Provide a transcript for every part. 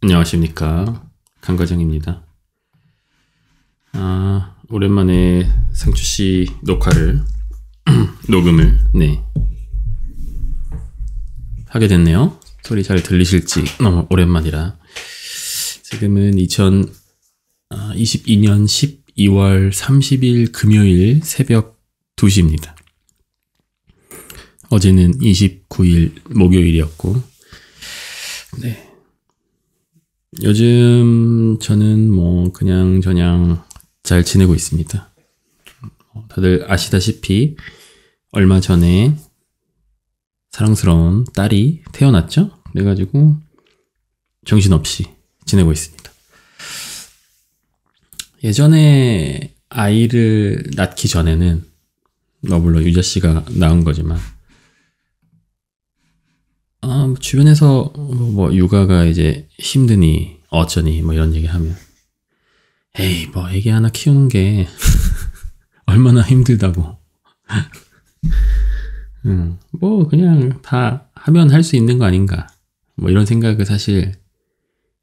안녕하십니까, 강과장입니다. 오랜만에 상추씨 녹음을 하게 됐네요. 소리 잘 들리실지 너무 오랜만이라. 지금은 2022년 12월 30일 금요일 새벽 2시입니다. 어제는 29일 목요일이었고, 네. 요즘 저는 그냥저냥 잘 지내고 있습니다. 다들 아시다시피 얼마 전에 사랑스러운 딸이 태어났죠? 그래가지고 정신없이 지내고 있습니다. 예전에 아이를 낳기 전에는 물론 유자씨가 낳은 거지만 주변에서 육아가 이제 힘드니 어쩌니 이런 얘기 하면 에이 애기 하나 키우는 게 얼마나 힘들다고 그냥 다 하면 할 수 있는 거 아닌가 이런 생각을 사실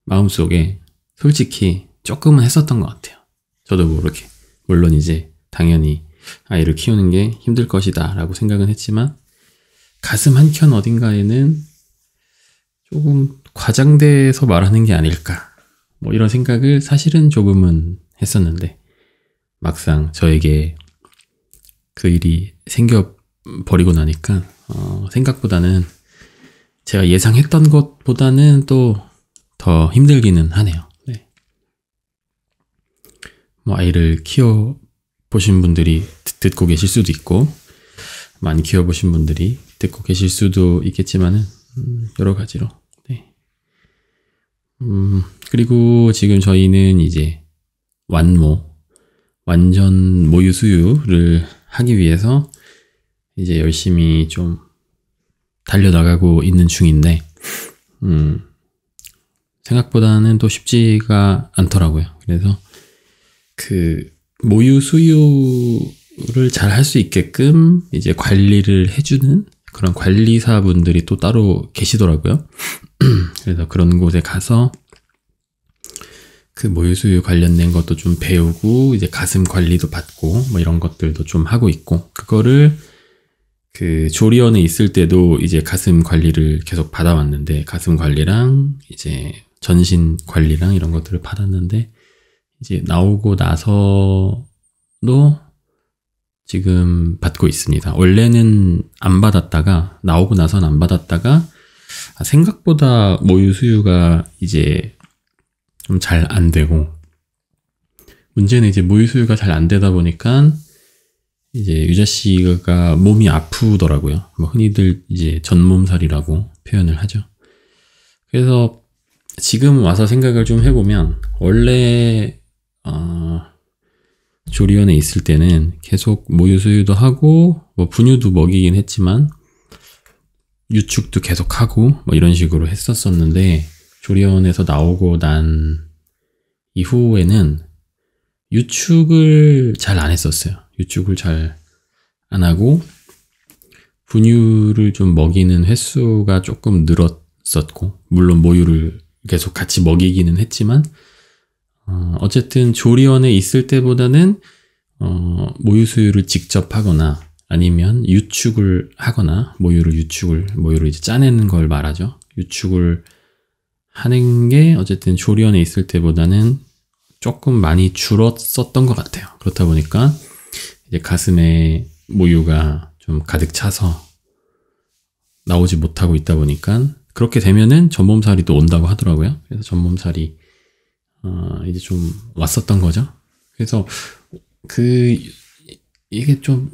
마음속에 솔직히 조금은 했었던 것 같아요. 저도 모르게. 물론 이제 당연히 아이를 키우는 게 힘들 것이다 라고 생각은 했지만 가슴 한켠 어딘가에는 조금 과장돼서 말하는 게 아닐까 이런 생각을 사실은 조금은 했었는데 막상 저에게 그 일이 생겨버리고 나니까 생각보다는 제가 예상했던 것보다는 또 더 힘들기는 하네요. 네. 아이를 키워보신 분들이 듣고 계실 수도 있고 많이 키워보신 분들이 듣고 계실 수도 있겠지만은 여러 가지로. 네. 그리고 지금 저희는 이제 완전 모유 수유를 하기 위해서 이제 열심히 좀 달려나가고 있는 중인데, 생각보다는 또 쉽지가 않더라고요. 그래서 그 모유 수유를 잘 할 수 있게끔 이제 관리를 해주는 그런 관리사분들이 또 따로 계시더라고요. 그래서 그런 곳에 가서 그 모유수유 관련된 것도 좀 배우고 이제 가슴 관리도 받고 이런 것들도 좀 하고 있고, 그거를 그 조리원에 있을 때도 이제 가슴 관리를 계속 받아왔는데, 가슴 관리랑 이제 전신 관리랑 이런 것들을 받았는데, 이제 나오고 나서도 지금 받고 있습니다. 원래는 안 받았다가 나오고 나서는 안 받았다가 생각보다 모유 수유가 이제 좀 잘 안 되고, 문제는 이제 모유 수유가 잘 안 되다 보니까 이제 유자 씨가 몸이 아프더라고요. 흔히들 이제 전몸살이라고 표현을 하죠. 그래서 지금 와서 생각을 좀 해보면 원래 조리원에 있을 때는 계속 모유 수유도 하고 분유도 먹이긴 했지만 유축도 계속 하고 이런 식으로 했었었는데, 조리원에서 나오고 난 이후에는 유축을 잘 안 했었어요. 유축을 잘 안 하고 분유를 좀 먹이는 횟수가 조금 늘었었고, 물론 모유를 계속 같이 먹이기는 했지만 어쨌든 조리원에 있을 때보다는 모유 수유를 직접 하거나 아니면 유축을 하거나 모유를 이제 짜내는 걸 말하죠. 유축을 하는 게 어쨌든 조리원에 있을 때보다는 조금 많이 줄었었던 것 같아요. 그렇다 보니까 이제 가슴에 모유가 좀 가득 차서 나오지 못하고 있다 보니까 그렇게 되면은 전몸살이 또 온다고 하더라고요. 그래서 전몸살이 이제 좀 왔었던 거죠. 그래서 이게 좀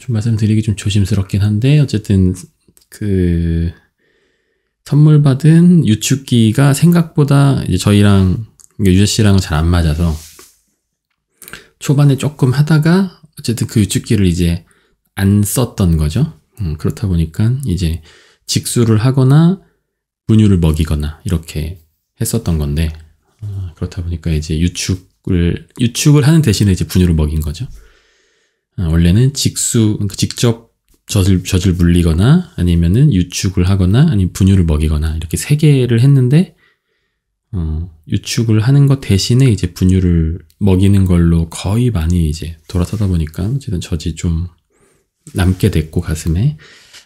말씀드리기 좀 조심스럽긴 한데, 어쨌든 선물 받은 유축기가 생각보다 이제 저희랑 유자 씨랑은 잘 안 맞아서 초반에 조금 하다가 어쨌든 그 유축기를 이제 안 썼던 거죠. 그렇다 보니까 이제 직수를 하거나 분유를 먹이거나 이렇게 했었던 건데, 그렇다 보니까 이제 유축을 하는 대신에 이제 분유를 먹인 거죠. 원래는 직접 젖을 물리거나 아니면은 유축을 하거나 아니면 분유를 먹이거나 이렇게 세 개를 했는데 유축을 하는 것 대신에 이제 분유를 먹이는 걸로 거의 많이 이제 돌아서다 보니까 어쨌든 젖이 좀 남게 됐고 가슴에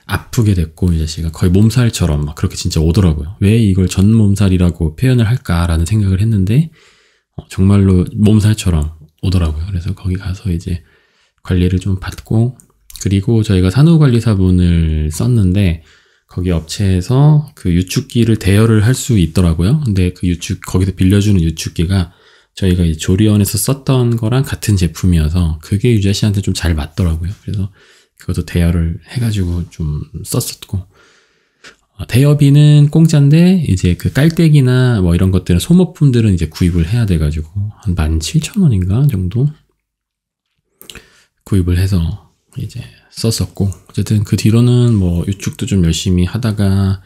아프게 됐고 이 자식아 거의 몸살처럼 막 그렇게 진짜 오더라고요. 왜 이걸 전 몸살이라고 표현을 할까라는 생각을 했는데 정말로 몸살처럼 오더라고요. 그래서 거기 가서 이제 관리를 좀 받고 그리고 저희가 산후관리사분을 썼는데 거기 업체에서 그 유축기를 대여를 할 수 있더라고요. 근데 그 거기서 빌려주는 유축기가 저희가 이 조리원에서 썼던 거랑 같은 제품이어서 그게 유자 씨한테 좀 잘 맞더라고요. 그래서 그것도 대여를 해가지고 좀 썼었고 대여비는 공짜인데 이제 그 깔때기나 뭐 이런 것들은 소모품들은 이제 구입을 해야 돼가지고 한 17,000원인가 정도 구입을 해서 이제 썼었고 어쨌든 그 뒤로는 뭐 유축도 좀 열심히 하다가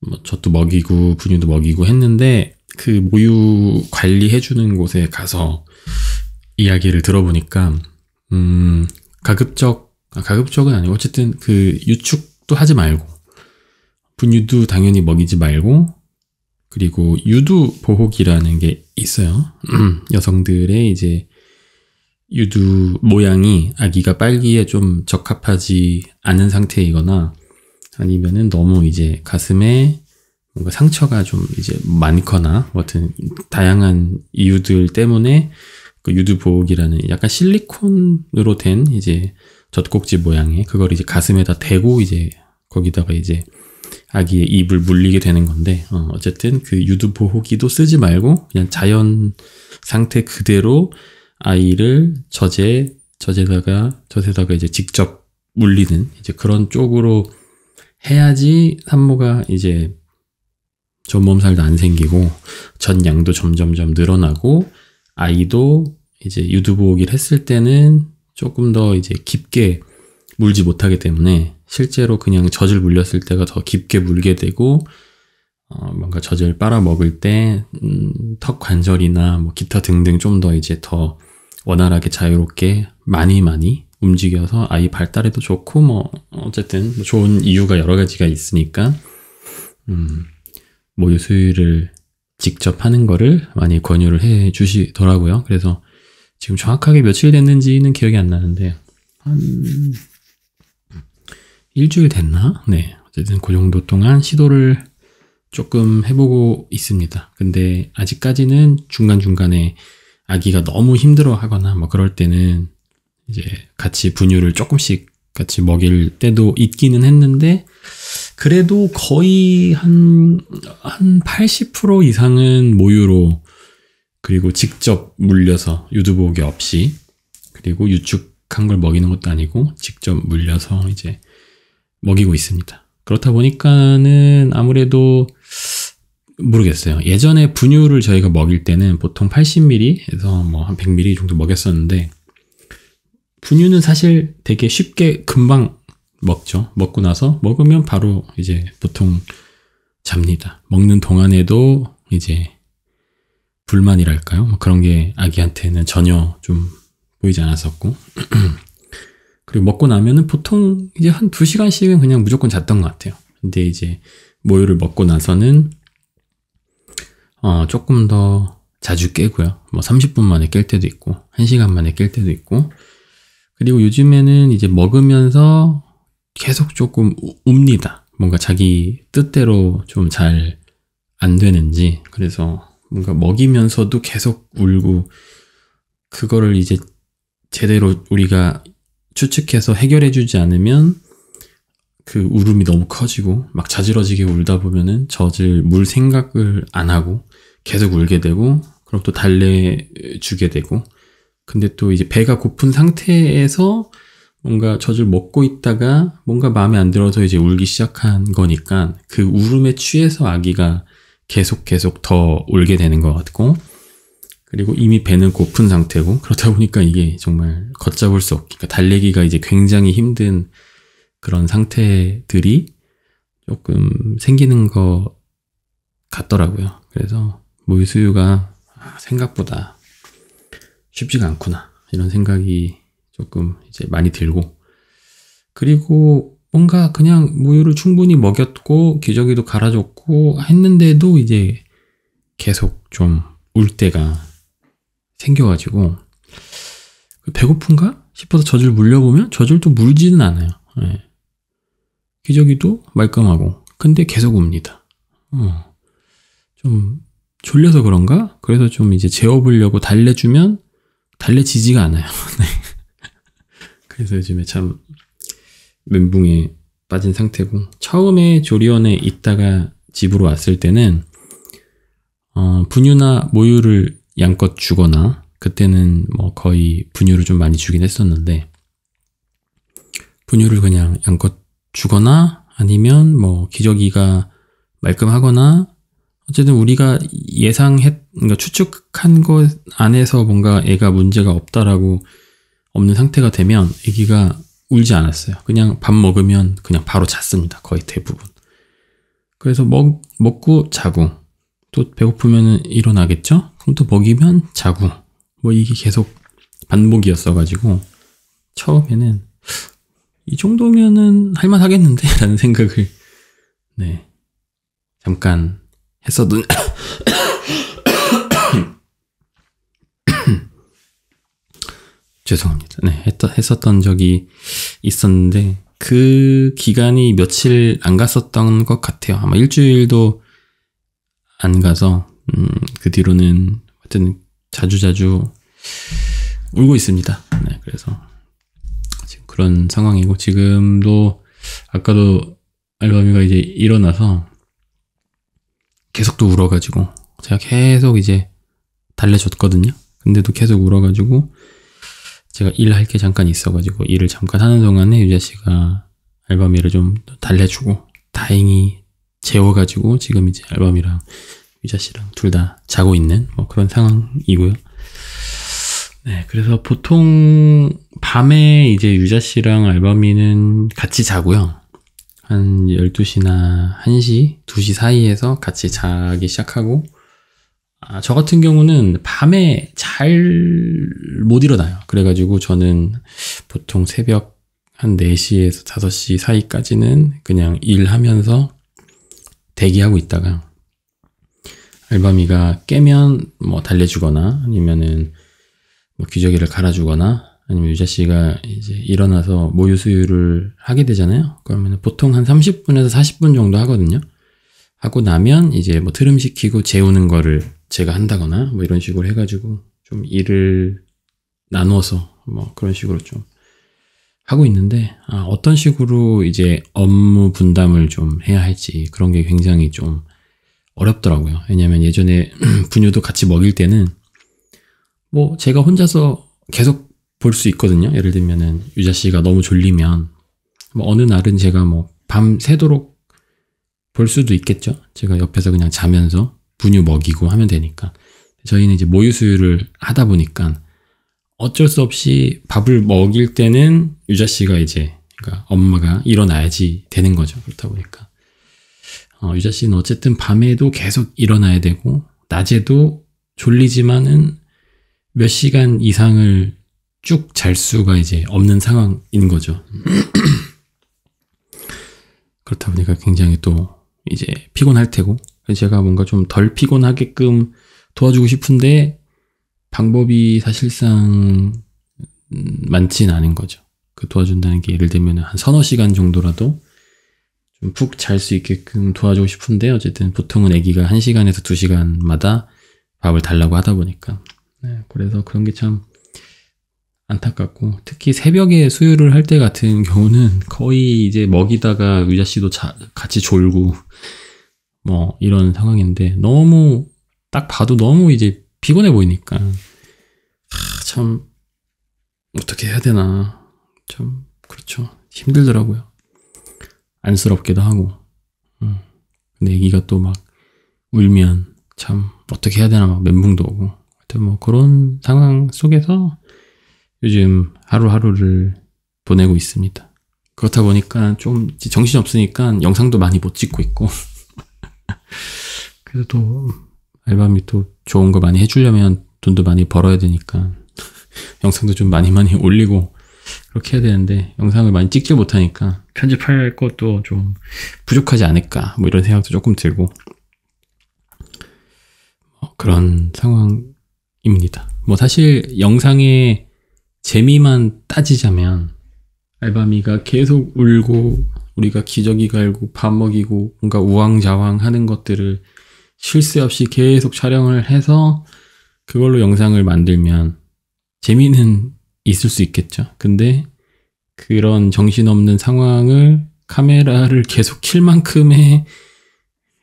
뭐 젖도 먹이고 분유도 먹이고 했는데 그 모유 관리해주는 곳에 가서 이야기를 들어보니까 가급적은 아니고 어쨌든 그 유축도 하지 말고 분유도 당연히 먹이지 말고 그리고 유두 보호기라는 게 있어요. 여성들의 이제 유두 모양이 아기가 빨기에 좀 적합하지 않은 상태이거나 아니면은 너무 이제 가슴에 뭔가 상처가 좀 이제 많거나 뭐 같은 다양한 이유들 때문에 그 유두 보호기라는 약간 실리콘으로 된 이제 젖꼭지 모양의 그걸 이제 가슴에다 대고 이제 거기다가 이제 아기의 입을 물리게 되는 건데 어쨌든 그 유두 보호기도 쓰지 말고 그냥 자연 상태 그대로 아이를 젖에다가 이제 직접 물리는 이제 그런 쪽으로 해야지 산모가 이제 전몸살도 안 생기고 젖양도 점점점 늘어나고 아이도 이제 유두 보호기를 했을 때는 조금 더 이제 깊게 물지 못하기 때문에 실제로 그냥 젖을 물렸을 때가 더 깊게 물게 되고 뭔가 젖을 빨아 먹을 때 턱 관절이나 뭐 기타 등등 좀 더 이제 더 원활하게 자유롭게 많이 움직여서 아이 발달에도 좋고 뭐 어쨌든 좋은 이유가 여러 가지가 있으니까 모유 수유를 직접 하는 거를 많이 권유를 해 주시더라고요. 그래서 지금 정확하게 며칠 됐는지는 기억이 안 나는데 한 일주일 됐나? 네. 어쨌든 그 정도 동안 시도를 조금 해보고 있습니다. 근데 아직까지는 중간중간에 아기가 너무 힘들어 하거나 뭐 그럴 때는 이제 같이 분유를 조금씩 같이 먹일 때도 있기는 했는데 그래도 거의 한 80% 이상은 모유로 그리고 직접 물려서 유두보호기 없이 그리고 유축한 걸 먹이는 것도 아니고 직접 물려서 이제 먹이고 있습니다. 그렇다 보니까는 아무래도 모르겠어요. 예전에 분유를 저희가 먹일 때는 보통 80ml에서 뭐 한 100ml 정도 먹였었는데 분유는 사실 되게 쉽게 금방 먹죠. 먹고 나서 먹으면 바로 이제 보통 잡니다. 먹는 동안에도 이제 불만이랄까요? 뭐 그런 게 아기한테는 전혀 좀 보이지 않았었고 그리고 먹고 나면은 보통 이제 한 2시간씩은 그냥 무조건 잤던 것 같아요. 근데 이제 모유를 먹고 나서는 조금 더 자주 깨고요. 뭐 30분 만에 깰 때도 있고 1시간 만에 깰 때도 있고 그리고 요즘에는 이제 먹으면서 계속 조금 웁니다. 뭔가 자기 뜻대로 좀 잘 안 되는지 그래서 뭔가 먹이면서도 계속 울고 그거를 이제 제대로 우리가 추측해서 해결해주지 않으면 그 울음이 너무 커지고 막 자지러지게 울다 보면은 젖을 물 생각을 안 하고 계속 울게 되고 그럼 또 달래주게 되고 근데 또 이제 배가 고픈 상태에서 뭔가 젖을 먹고 있다가 뭔가 마음에 안 들어서 이제 울기 시작한 거니까 그 울음에 취해서 아기가 계속 더 울게 되는 것 같고 그리고 이미 배는 고픈 상태고 그렇다 보니까 이게 정말 걷잡을 수 없게 그러니까 달래기가 이제 굉장히 힘든 그런 상태들이 조금 생기는 것 같더라고요. 그래서 모유 수유가 생각보다 쉽지가 않구나 이런 생각이 조금 이제 많이 들고 그리고 뭔가 그냥 모유를 충분히 먹였고 기저귀도 갈아줬고 했는데도 이제 계속 좀 울 때가 생겨가지고 배고픈가 싶어서 젖을 물려보면 젖을 또 물지는 않아요. 네. 기저귀도 말끔하고 근데 계속 웁니다. 좀 졸려서 그런가? 그래서 좀 이제 재워보려고 달래주면 달래지지가 않아요. 네. 그래서 요즘에 참 멘붕에 빠진 상태고, 처음에 조리원에 있다가 집으로 왔을 때는 분유나 모유를 양껏 주거나, 그때는 뭐 거의 분유를 좀 많이 주긴 했었는데, 분유를 그냥 양껏 주거나 아니면 뭐 기저귀가 말끔하거나, 어쨌든 우리가 그러니까 추측한 것 안에서 뭔가 애가 문제가 없다라고 없는 상태가 되면 애기가 울지 않았어요. 그냥 밥 먹으면 그냥 바로 잤습니다. 거의 대부분. 그래서 먹고 자고, 또 배고프면 일어나겠죠? 그럼 또 먹이면 자고, 뭐 이게 계속 반복이었어가지고 처음에는 이 정도면은 할만하겠는데 라는 생각을 네 잠깐 했었던 죄송합니다. 네, 했었던 적이 있었는데 그 기간이 며칠 안 갔었던 것 같아요. 아마 일주일도 안 가서 그 뒤로는 하여튼 자주 울고 있습니다. 네, 그래서 지금 그런 상황이고, 지금도 아까도 알바미가 이제 일어나서 계속 또 울어가지고 제가 계속 이제 달래줬거든요. 근데도 계속 울어가지고 제가 일할 게 잠깐 있어가지고 일을 잠깐 하는 동안에 유자 씨가 알바미를 좀 달래주고, 다행히 재워가지고 지금 이제 알바미랑 유자 씨랑 둘 다 자고 있는 뭐 그런 상황이고요. 네, 그래서 보통 밤에 이제 유자 씨랑 알바미는 같이 자고요. 한 12시나 1시, 2시 사이에서 같이 자기 시작하고, 저 같은 경우는 밤에 잘 못 일어나요. 그래가지고 저는 보통 새벽 한 4시에서 5시 사이까지는 그냥 일하면서 대기하고 있다가, 알바미가 깨면 뭐 달래주거나 아니면은 뭐 기저귀를 갈아주거나, 아니면 유자 씨가 이제 일어나서 모유 수유를 하게 되잖아요. 그러면 보통 한 30분에서 40분 정도 하거든요. 하고 나면 이제 뭐 트름 시키고 재우는 거를 제가 한다거나 뭐 이런 식으로 해가지고 좀 일을 나누어서 뭐 그런 식으로 좀 하고 있는데, 어떤 식으로 이제 업무 분담을 좀 해야 할지 그런 게 굉장히 좀 어렵더라고요. 왜냐면 예전에 분유도 같이 먹일 때는 뭐 제가 혼자서 계속 볼 수 있거든요. 예를 들면은 유자 씨가 너무 졸리면 뭐 어느 날은 제가 뭐 밤 새도록 볼 수도 있겠죠. 제가 옆에서 그냥 자면서 분유 먹이고 하면 되니까. 저희는 이제 모유 수유를 하다 보니까 어쩔 수 없이 밥을 먹일 때는 유자 씨가 이제, 그러니까 엄마가 일어나야지 되는 거죠. 그렇다 보니까 유자 씨는 어쨌든 밤에도 계속 일어나야 되고, 낮에도 졸리지만은 몇 시간 이상을 쭉 잘 수가 이제 없는 상황인 거죠. 그렇다 보니까 굉장히 또 이제 피곤할 테고, 제가 뭔가 좀 덜 피곤하게끔 도와주고 싶은데 방법이 사실상 많진 않은 거죠. 그 도와준다는 게 예를 들면 한 서너 시간 정도라도 좀 푹 잘 수 있게끔 도와주고 싶은데, 어쨌든 보통은 아기가 1시간에서 2시간마다 밥을 달라고 하다 보니까, 네, 그래서 그런 게 참 안타깝고, 특히 새벽에 수유를 할 때 같은 경우는 거의 이제 먹이다가 유자 씨도 같이 졸고 뭐 이런 상황인데, 너무 딱 봐도 너무 이제 피곤해 보이니까 참 어떻게 해야 되나, 참 그렇죠. 힘들더라고요. 안쓰럽기도 하고. 근데 애기가 또 막 울면 참 어떻게 해야 되나 막 멘붕도 오고. 하여튼 뭐 그런 상황 속에서 요즘 하루하루를 보내고 있습니다. 그렇다 보니까 좀 정신이 없으니까 영상도 많이 못 찍고 있고. 그래서 또 알바미 또 좋은 거 많이 해주려면 돈도 많이 벌어야 되니까 영상도 좀 많이 올리고 그렇게 해야 되는데, 영상을 많이 찍지 못하니까 편집할 것도 좀 부족하지 않을까 뭐 이런 생각도 조금 들고, 그런 상황입니다. 뭐 사실 영상의 재미만 따지자면 알바미가 계속 울고 우리가 기저귀 갈고 밥 먹이고 뭔가 우왕좌왕 하는 것들을 쉴 새 없이 계속 촬영을 해서 그걸로 영상을 만들면 재미는 있을 수 있겠죠. 근데 그런 정신없는 상황을 카메라를 계속 킬 만큼의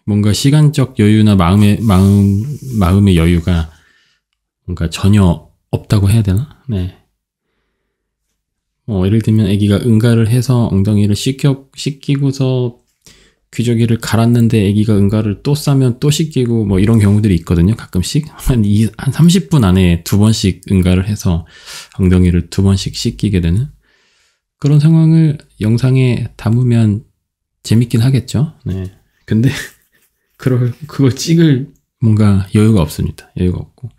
뭔가 시간적 여유나 마음의 여유가 뭔가 전혀 없다고 해야 되나? 네. 예를 들면 아기가 응가를 해서 엉덩이를 씻기고서 귀저귀를 갈았는데 아기가 응가를 또 싸면 또 씻기고 뭐 이런 경우들이 있거든요. 가끔씩 한 30분 안에 2번씩 응가를 해서 엉덩이를 2번씩 씻기게 되는 그런 상황을 영상에 담으면 재밌긴 하겠죠. 네. 근데 그걸 찍을 뭔가 여유가 없습니다. 여유가 없고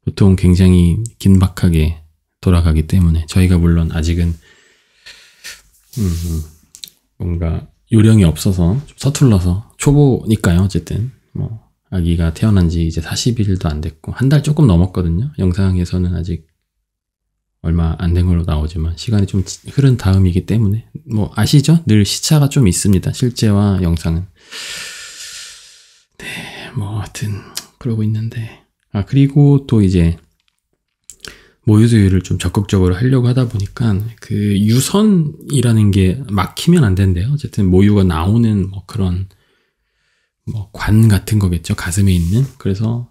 보통 굉장히 긴박하게 돌아가기 때문에 저희가 물론 아직은 뭔가 요령이 없어서 좀 서툴러서 초보니까요. 어쨌든 뭐 아기가 태어난 지 이제 40일도 안 됐고 한 달 조금 넘었거든요. 영상에서는 아직 얼마 안 된 걸로 나오지만 시간이 좀 흐른 다음이기 때문에 뭐 아시죠? 늘 시차가 좀 있습니다. 실제와 영상은. 네, 뭐 하여튼 그러고 있는데 그리고 또 이제 모유수유를 좀 적극적으로 하려고 하다 보니까 그 유선이라는 게 막히면 안 된대요. 어쨌든 모유가 나오는 뭐 그런 뭐 관 같은 거겠죠. 가슴에 있는. 그래서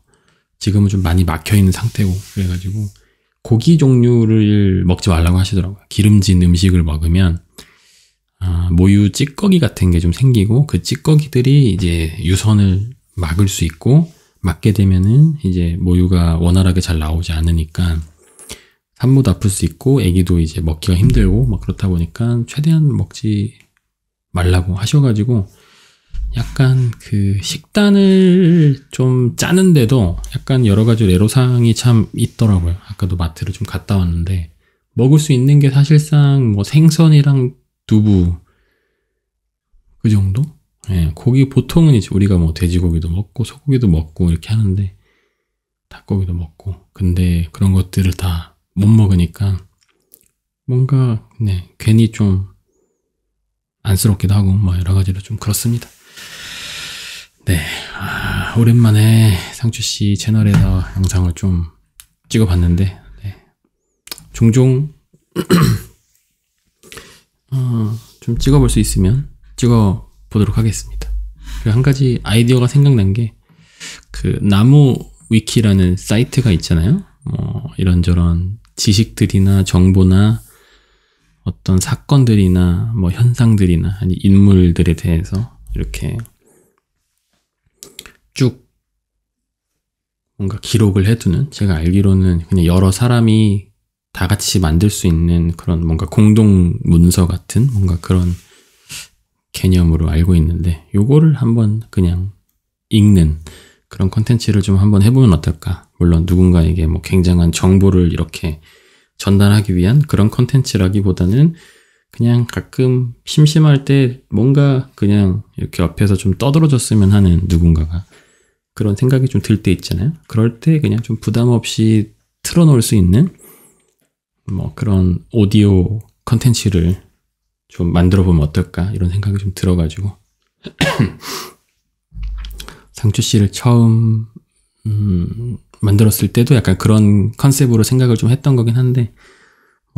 지금은 좀 많이 막혀 있는 상태고 그래가지고 고기 종류를 먹지 말라고 하시더라고요. 기름진 음식을 먹으면 모유 찌꺼기 같은 게 좀 생기고 그 찌꺼기들이 이제 유선을 막을 수 있고 막게 되면은 이제 모유가 원활하게 잘 나오지 않으니까 산모도 아플 수 있고 아기도 이제 먹기가 힘들고 막 그렇다 보니까 최대한 먹지 말라고 하셔가지고 약간 그 식단을 좀 짜는데도 약간 여러 가지 애로사항이 참 있더라고요. 아까도 마트를 좀 갔다 왔는데 먹을 수 있는 게 사실상 뭐 생선이랑 두부 그 정도? 예, 고기 보통은 이제 우리가 뭐 돼지고기도 먹고 소고기도 먹고 이렇게 하는데 닭고기도 먹고 근데 그런 것들을 다 못 먹으니까 뭔가 네, 괜히 좀 안쓰럽기도 하고 뭐 여러 가지로 좀 그렇습니다. 네, 오랜만에 상추씨 채널에서 영상을 좀 찍어봤는데 네, 종종 좀 찍어볼 수 있으면 찍어보도록 하겠습니다. 그리고 한 가지 아이디어가 생각난 게 그 나무 위키라는 사이트가 있잖아요. 이런저런 지식들이나 정보나 어떤 사건들이나 뭐 현상들이나 아니 인물들에 대해서 이렇게 쭉 뭔가 기록을 해두는 제가 알기로는 그냥 여러 사람이 다 같이 만들 수 있는 그런 뭔가 공동 문서 같은 뭔가 그런 개념으로 알고 있는데 요거를 한번 그냥 읽는 그런 컨텐츠를 좀 한번 해보면 어떨까. 물론 누군가에게 뭐 굉장한 정보를 이렇게 전달하기 위한 그런 컨텐츠라기보다는 그냥 가끔 심심할 때 뭔가 그냥 이렇게 옆에서 좀 떠들어줬으면 하는 누군가가 그런 생각이 좀 들 때 있잖아요. 그럴 때 그냥 좀 부담 없이 틀어놓을 수 있는 뭐 그런 오디오 컨텐츠를 좀 만들어 보면 어떨까 이런 생각이 좀 들어가지고 상추씨를 처음 만들었을 때도 약간 그런 컨셉으로 생각을 좀 했던 거긴 한데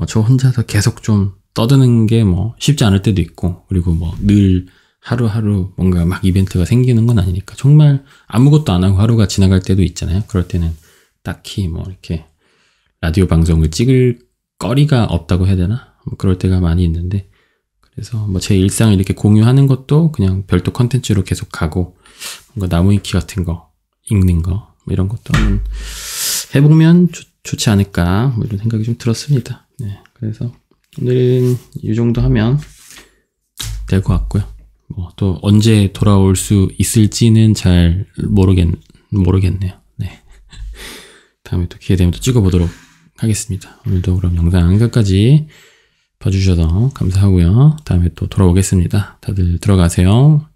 저 혼자서 계속 좀 떠드는 게 뭐 쉽지 않을 때도 있고 그리고 뭐 늘 하루하루 뭔가 막 이벤트가 생기는 건 아니니까 정말 아무것도 안 하고 하루가 지나갈 때도 있잖아요. 그럴 때는 딱히 뭐 이렇게 라디오 방송을 찍을 거리가 없다고 해야 되나? 뭐 그럴 때가 많이 있는데 그래서 뭐 제 일상을 이렇게 공유하는 것도 그냥 별도 컨텐츠로 계속 가고 뭔가 나무위키 같은 거 읽는 거 뭐 이런 것도 한번 해보면 좋지 않을까 뭐 이런 생각이 좀 들었습니다. 네, 그래서 오늘은 이 정도 하면 될 것 같고요. 뭐 또 언제 돌아올 수 있을지는 잘 모르겠네요. 네. 다음에 또 기회 되면 또 찍어보도록 하겠습니다. 오늘도 그럼 영상 끝까지 봐주셔서 감사하고요. 다음에 또 돌아오겠습니다. 다들 들어가세요.